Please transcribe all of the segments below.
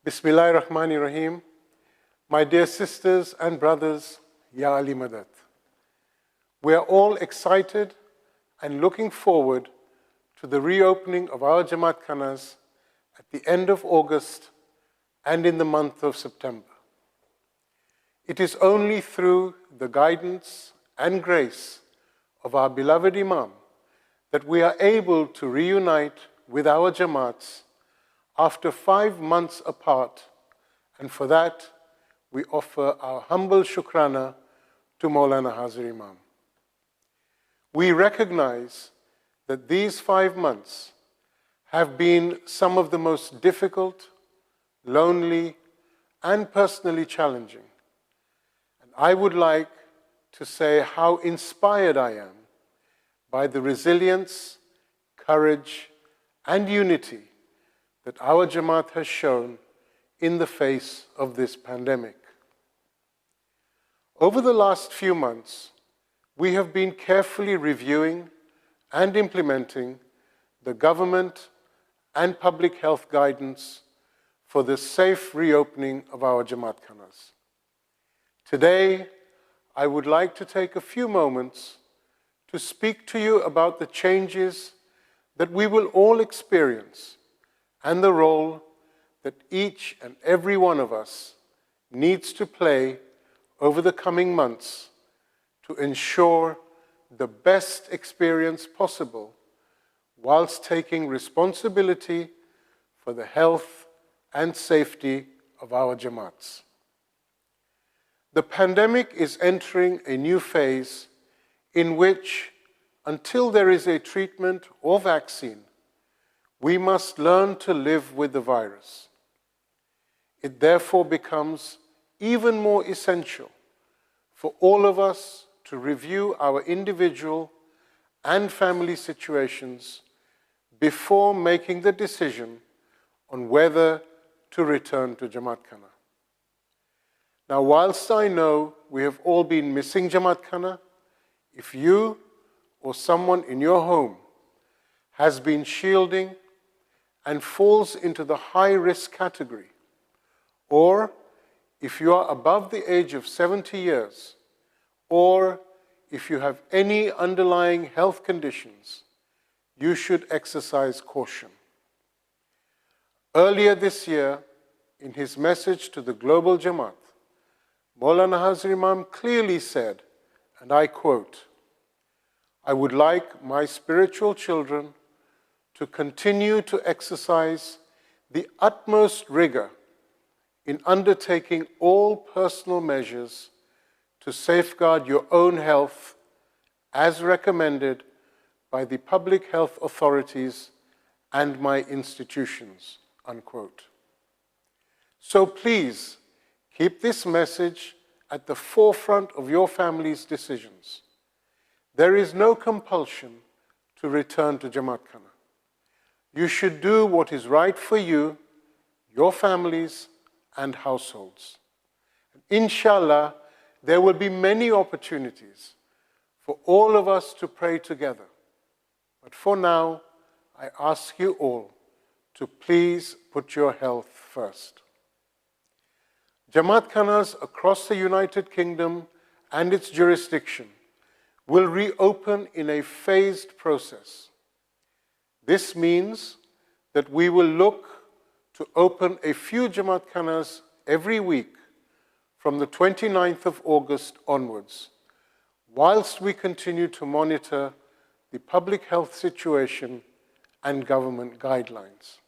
Bismillahirrahmanirrahim. My dear sisters and brothers, Ya Ali Madad. We are all excited and looking forward to the reopening of our Jamat Khanas at the end of August and in the month of September. It is only through the guidance and grace of our beloved Imam that we are able to reunite with our Jamats after 5 months apart, and for that we offer our humble shukrana to Maulana Hazir Imam. We recognize that these 5 months have been some of the most difficult, lonely, and personally challenging. And I would like to say how inspired I am by the resilience, courage, and unity that our Jamaat has shown in the face of this pandemic. Over the last few months, we have been carefully reviewing and implementing the government and public health guidance for the safe reopening of our Jamat Khanas. Today, I would like to take a few moments to speak to you about the changes that we will all experience and the role that each and every one of us needs to play over the coming months to ensure the best experience possible whilst taking responsibility for the health and safety of our Jamats. The pandemic is entering a new phase in which, until there is a treatment or vaccine, we must learn to live with the virus. It therefore becomes even more essential for all of us to review our individual and family situations before making the decision on whether to return to Jamat Khana. Now, whilst I know we have all been missing Jamat Khana, if you or someone in your home has been shielding and falls into the high-risk category, or if you are above the age of 70 years, or if you have any underlying health conditions, you should exercise caution. Earlier this year, in his message to the global Jamaat, Maulana Hazir Imam clearly said, and I quote, "I would like my spiritual children to continue to exercise the utmost rigor in undertaking all personal measures to safeguard your own health as recommended by the public health authorities and my institutions," unquote. So please keep this message at the forefront of your family's decisions. There is no compulsion to return to Jamat Khana. You should do what is right for you, your families, and households. And inshallah, there will be many opportunities for all of us to pray together. But for now, I ask you all to please put your health first. Jamat Khanas across the United Kingdom and its jurisdiction will reopen in a phased process. This means that we will look to open a few Jamat Khanas every week from the 29th of August onwards, whilst we continue to monitor the public health situation and government guidelines.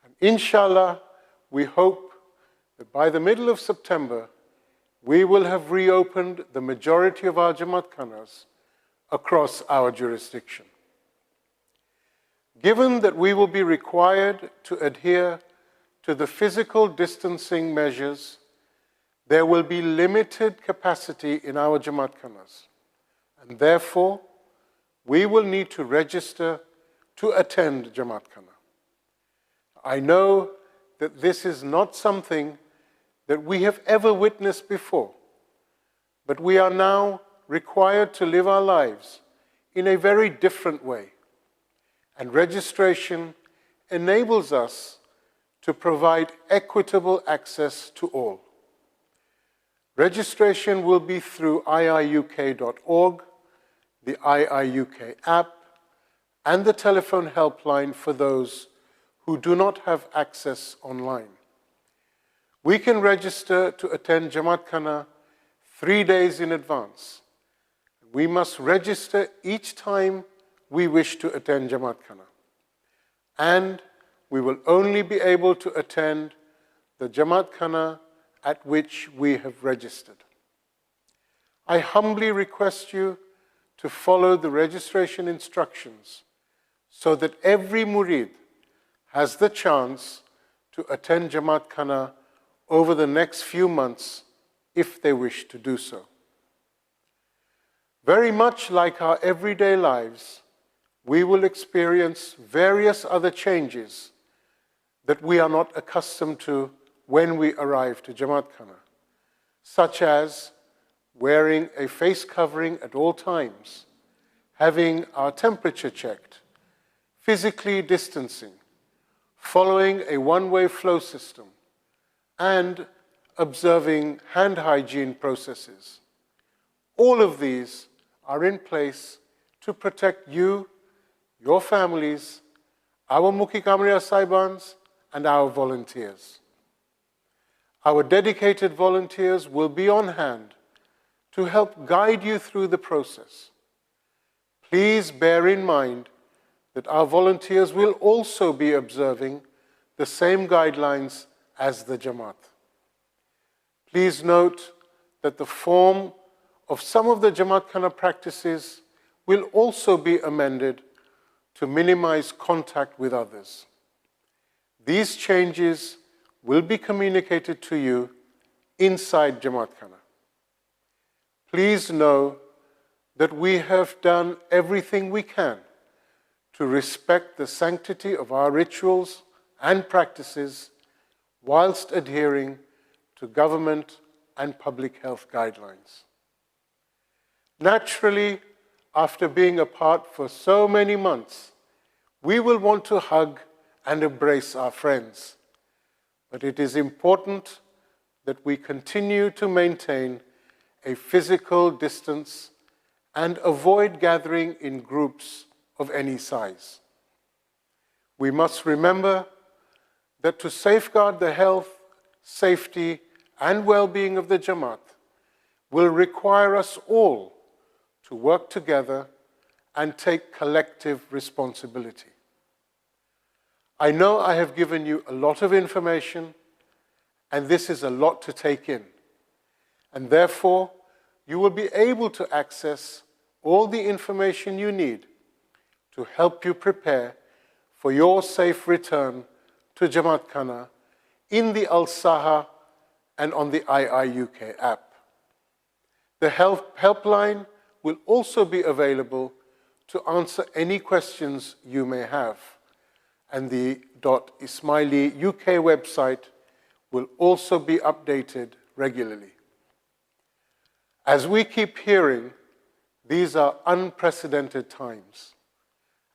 And inshallah, we hope that by the middle of September, we will have reopened the majority of our Jamat Khanas across our jurisdiction. Given that we will be required to adhere to the physical distancing measures, there will be limited capacity in our Jamat Khanas, and therefore, we will need to register to attend Jamat Khana. I know that this is not something that we have ever witnessed before, but we are now required to live our lives in a very different way, and registration enables us to provide equitable access to all. Registration will be through iiuk.org, the iiuk app, and the telephone helpline for those who do not have access online. We can register to attend Jamat Khana 3 days in advance. We must register each time we wish to attend Jamat Khana. And we will only be able to attend the Jamat Khana at which we have registered. I humbly request you to follow the registration instructions so that every murid has the chance to attend Jamat Khana over the next few months if they wish to do so. Very much like our everyday lives, we will experience various other changes that we are not accustomed to when we arrive to Jamat Khana, such as wearing a face covering at all times, having our temperature checked, physically distancing, following a one-way flow system, and observing hand hygiene processes. All of these are in place to protect you, your families, our Mukhi Kamriya Saibans, and our volunteers. Our dedicated volunteers will be on hand to help guide you through the process. Please bear in mind that our volunteers will also be observing the same guidelines as the Jamaat. Please note that the form of some of the Jamat Khana practices will also be amended to minimize contact with others. These changes will be communicated to you inside Jamat Khana. Please know that we have done everything we can to respect the sanctity of our rituals and practices whilst adhering to government and public health guidelines. Naturally, after being apart for so many months, we will want to hug and embrace our friends. But it is important that we continue to maintain a physical distance and avoid gathering in groups of any size. We must remember that to safeguard the health, safety, and well-being of the Jamaat will require us all to work together and take collective responsibility. I know I have given you a lot of information, and this is a lot to take in. And therefore, you will be able to access all the information you need to help you prepare for your safe return to Jamat Khana in the Al-Saha and on the iiuk app. The helpline will also be available to answer any questions you may have, and the .Ismaili UK website will also be updated regularly. As we keep hearing, these are unprecedented times,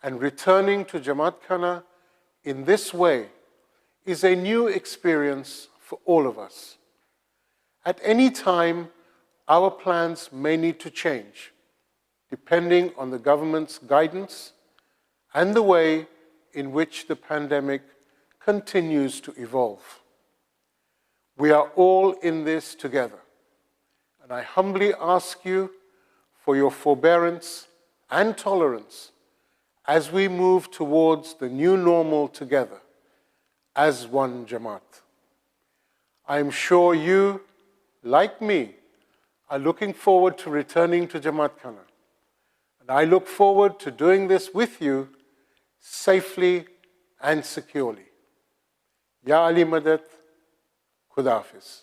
and returning to Jamat Khana in this way is a new experience for all of us. At any time, our plans may need to change, depending on the government's guidance and the way in which the pandemic continues to evolve. We are all in this together, and I humbly ask you for your forbearance and tolerance as we move towards the new normal together as one Jamaat. I am sure you, like me, are looking forward to returning to Jamat Khana, and I look forward to doing this with you safely and securely. Ya Ali Madad, Khuda Hafiz.